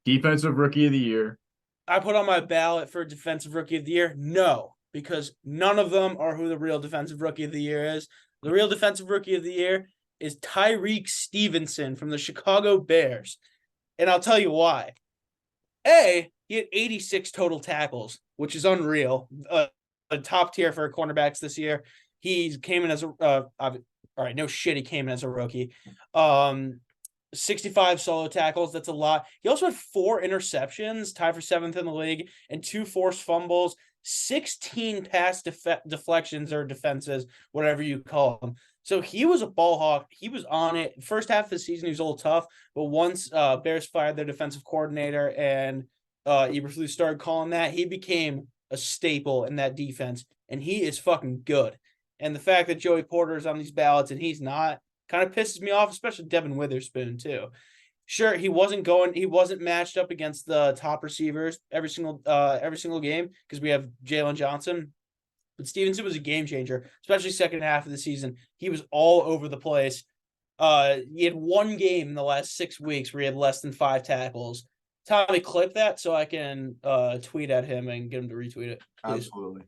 Defensive Rookie of the Year. I put on my ballot for Defensive Rookie of the Year. No, because none of them are who the real Defensive Rookie of the Year is. The real Defensive Rookie of the Year is Tyreek Stevenson from the Chicago Bears. And I'll tell you why. He had 86 total tackles, which is unreal. A top tier for cornerbacks this year. He came in as all right, no shit, he came in as a rookie. 65 solo tackles, that's a lot. He also had 4 interceptions, tied for 7th in the league, and 2 forced fumbles, 16 pass deflections or defenses, whatever you call them. So he was a ball hawk. He was on it. First half of the season, he was a little tough, but once Bears fired their defensive coordinator and Eberflus started calling that, he became a staple in that defense, and he is fucking good. And the fact that Joey Porter is on these ballots and he's not kind of pisses me off, especially Devin Witherspoon too. Sure, he wasn't matched up against the top receivers every single game because we have Jalen Johnson. But Stevenson was a game changer, especially second half of the season. He was all over the place. He had one game in the last 6 weeks where he had less than 5 tackles. Tommy, clip that so I can tweet at him and get him to retweet it, please. Absolutely.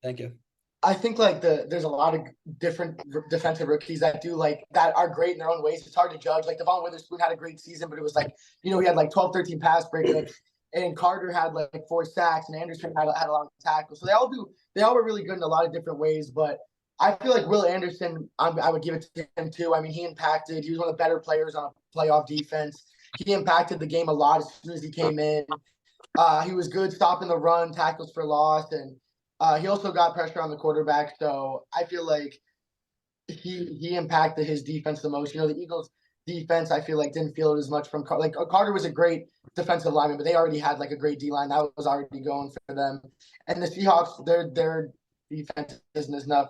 Thank you. I think there's a lot of different defensive rookies that are great in their own ways. It's hard to judge. Like Devon Witherspoon had a great season, but it was he had 12, 13 pass breakups, and Carter had 4 sacks, and Anderson had a lot of tackles. So they all were really good in a lot of different ways. But I feel like Will Anderson, I would give it to him too. I mean, he was one of the better players on a playoff defense. He impacted the game a lot as soon as he came in. He was good stopping the run, tackles for loss, and he also got pressure on the quarterback. So I feel like he impacted his defense the most. The Eagles' defense, I feel like, didn't feel it as much from Carter was a great defensive lineman, but they already had a great D-line. That was already going for them. And the Seahawks, their defense isn't enough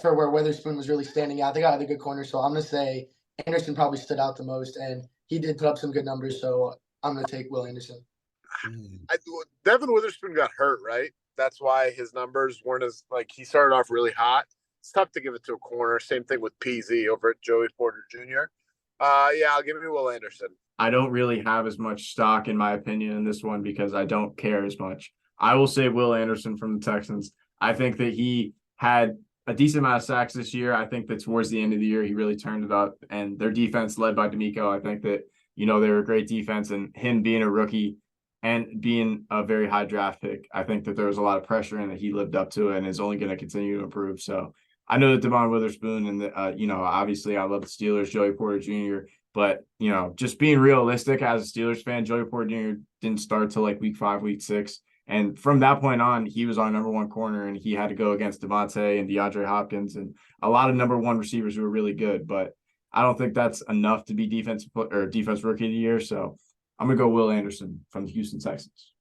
for where Witherspoon was really standing out. They got a good corner, so I'm going to say Anderson probably stood out the most, and he did put up some good numbers, so I'm going to take Will Anderson. Devin Witherspoon got hurt, right? That's why his numbers weren't as he started off really hot. It's tough to give it to a corner. Same thing with PZ over at Joey Porter Jr. I'll give you Will Anderson. I don't really have as much stock, in my opinion, in this one because I don't care as much. I will say Will Anderson from the Texans. I think that he had a decent amount of sacks this year. I think that towards the end of the year, he really turned it up. And their defense led by D'Amico, I think that, they were a great defense. And him being a rookie and being a very high draft pick, I think that there was a lot of pressure and that he lived up to it and is only going to continue to improve. So I know that Devon Witherspoon and, obviously I love the Steelers, Joey Porter Jr., but, just being realistic as a Steelers fan, Joey Porter Jr. didn't start till week 5, week 6. And from that point on, he was our number 1 corner and he had to go against Devontae and DeAndre Hopkins and a lot of number 1 receivers who were really good. But I don't think that's enough to be defense rookie of the year. So I'm going to go Will Anderson from the Houston Texans.